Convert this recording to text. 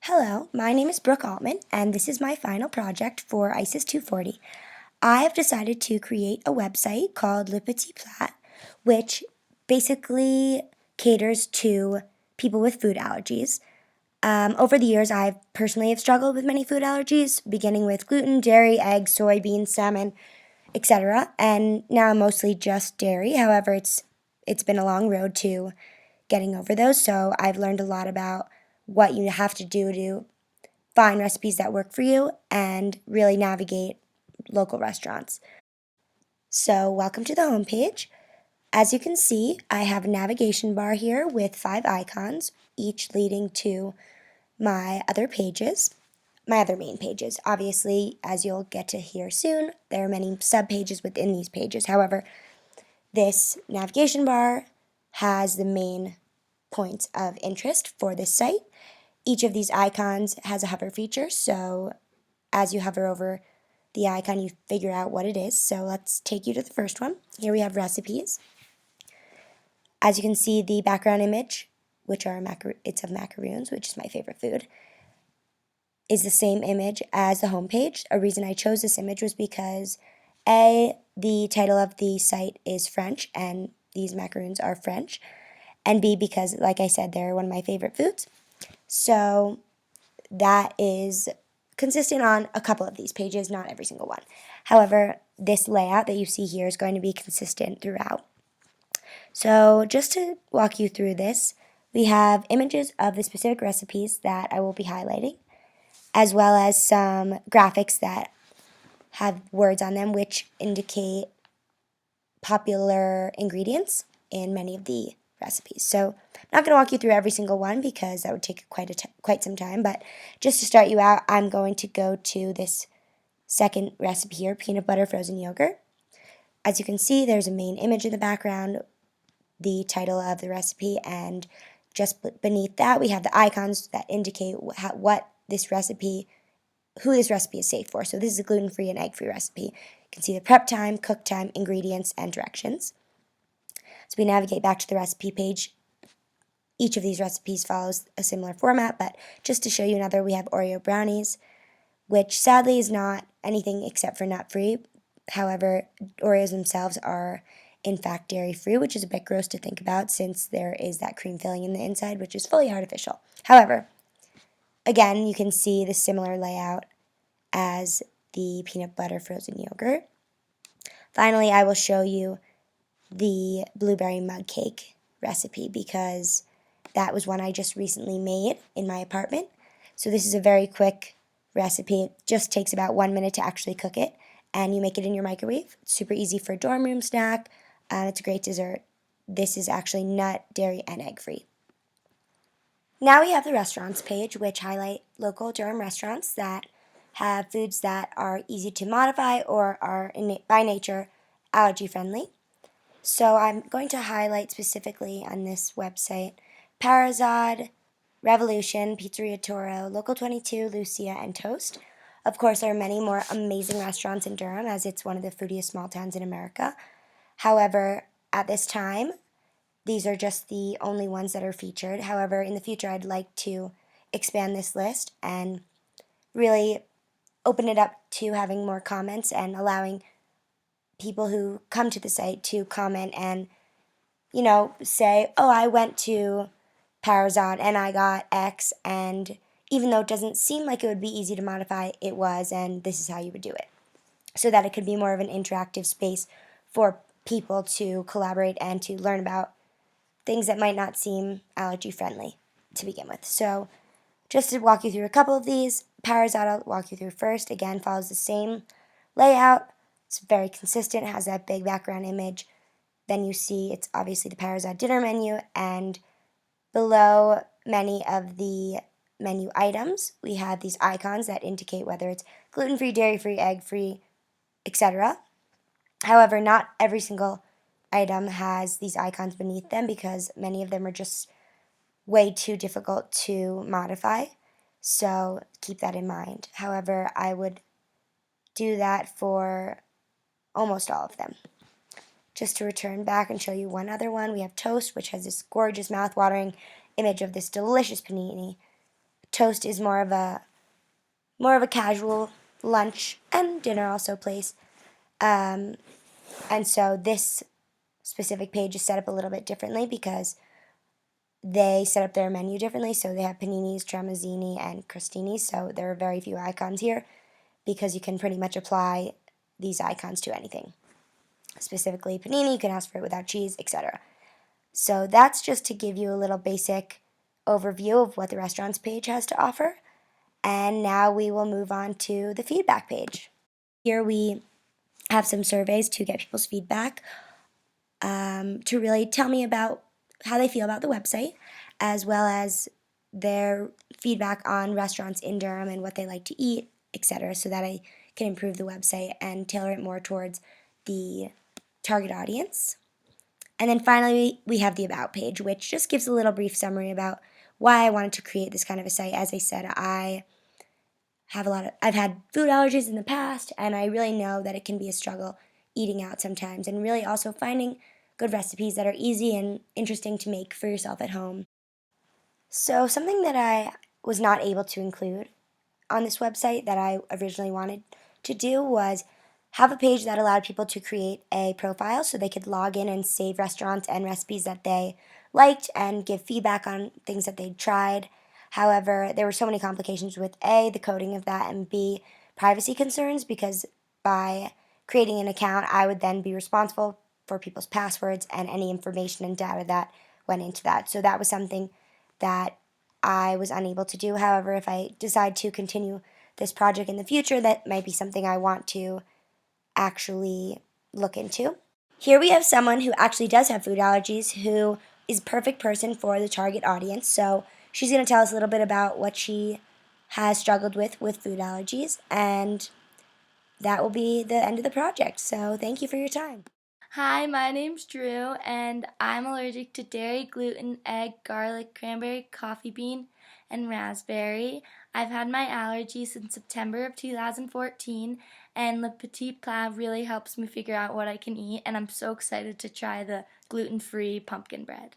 Hello, my name is Brooke Altman, and this is my final project for ISIS 240. I have decided to create a website called Le Petit Plat, which basically caters to people with food allergies. Over the years, I personally have struggled with many food allergies, beginning with gluten, dairy, eggs, soybeans, salmon, etc. And now I'm mostly just dairy. However, it's been a long road to getting over those. So I've learned a lot about what you have to do to find recipes that work for you and really navigate local restaurants. So, welcome to the homepage. As you can see, I have a navigation bar here with 5 icons, each leading to my other pages, my other main pages. Obviously, as you'll get to hear soon, there are many sub-pages within these pages. However, this navigation bar has the main points of interest for this site. Each of these icons has a hover feature, so as you hover over the icon, you figure out what it is. So let's take you to the first one. Here we have recipes. As you can see, the background image, which are it's of macaroons, which is my favorite food, is the same image as the homepage. A reason I chose this image was because A, the title of the site is French, and these macaroons are French, and B, because, like I said, they're one of my favorite foods. So that is consistent on a couple of these pages, not every single one. However, this layout that you see here is going to be consistent throughout. So just to walk you through this, we have images of the specific recipes that I will be highlighting, as well as some graphics that have words on them which indicate popular ingredients in many of the recipes. So I'm not going to walk you through every single one because that would take quite some time, but just to start you out, I'm going to go to this second recipe here, peanut butter frozen yogurt. As you can see, there's a main image in the background, the title of the recipe, and just beneath that we have the icons that indicate what this recipe, who this recipe is safe for. So this is a gluten-free and egg-free recipe. You can see the prep time, cook time, ingredients, and directions. So we navigate back to the recipe page. Each of these recipes follows a similar format, but just to show you another, we have Oreo brownies, which sadly is not anything except for nut-free. However, Oreos themselves are in fact dairy-free, which is a bit gross to think about since there is that cream filling in the inside, which is fully artificial. However, again, you can see the similar layout as the peanut butter frozen yogurt. Finally, I will show you the blueberry mug cake recipe because that was one I just recently made in my apartment. So this is a very quick recipe. It just takes about 1 minute to actually cook it, and you make it in your microwave. It's super easy for a dorm room snack, and it's a great dessert. This is actually nut, dairy, and egg-free. Now we have the restaurants page, which highlight local Durham restaurants that have foods that are easy to modify or are by nature allergy friendly. So I'm going to highlight specifically on this website Parazad, Revolution, Pizzeria Toro, Local 22, Lucia, and Toast. Of course, there are many more amazing restaurants in Durham as it's one of the foodiest small towns in America. However, at this time, these are just the only ones that are featured. However, in the future, I'd like to expand this list and really open it up to having more comments and allowing people who come to the site to comment and, say, oh, I went to Parazon and I got X, and even though it doesn't seem like it would be easy to modify, it was, and this is how you would do it. So that it could be more of an interactive space for people to collaborate and to learn about things that might not seem allergy friendly to begin with. So just to walk you through a couple of these, Parazad I'll walk you through first. Again, follows the same layout. It's very consistent, has that big background image. Then you see it's obviously the Parazad dinner menu, and below many of the menu items, we have these icons that indicate whether it's gluten-free, dairy-free, egg-free, etc. However, not every single item has these icons beneath them because many of them are just way too difficult to modify. So keep that in mind. However, I would do that for almost all of them. Just to return back and show you one other one, we have Toast, which has this gorgeous mouth-watering image of this delicious panini. Toast is more of a casual lunch and dinner also place. And so this specific page is set up a little bit differently because they set up their menu differently. So they have paninis, tramezzini, and crostinis. So there are very few icons here because you can pretty much apply these icons to anything. Specifically panini, you can ask for it without cheese, etc. So that's just to give you a little basic overview of what the restaurants page has to offer. And now we will move on to the feedback page. Here we have some surveys to get people's feedback, to really tell me about how they feel about the website, as well as their feedback on restaurants in Durham and what they like to eat, etc., so that I can improve the website and tailor it more towards the target audience. And then finally, we have the About page, which just gives a little brief summary about why I wanted to create this kind of a site. As I said, I've had food allergies in the past, and I really know that it can be a struggle eating out sometimes, and really also finding good recipes that are easy and interesting to make for yourself at home. So something that I was not able to include on this website that I originally wanted to do was have a page that allowed people to create a profile so they could log in and save restaurants and recipes that they liked and give feedback on things that they'd tried. However, there were so many complications with A, the coding of that, and B, privacy concerns, because by creating an account, I would then be responsible for people's passwords and any information and data that went into that. So that was something that I was unable to do. However, if I decide to continue this project in the future, that might be something I want to actually look into. Here we have someone who actually does have food allergies, who is a perfect person for the target audience. So she's going to tell us a little bit about what she has struggled with food allergies, and that will be the end of the project. So thank you for your time. Hi, my name's Drew, and I'm allergic to dairy, gluten, egg, garlic, cranberry, coffee bean, and raspberry. I've had my allergy since September of 2014, and the Petit Plat really helps me figure out what I can eat, and I'm so excited to try the gluten-free pumpkin bread.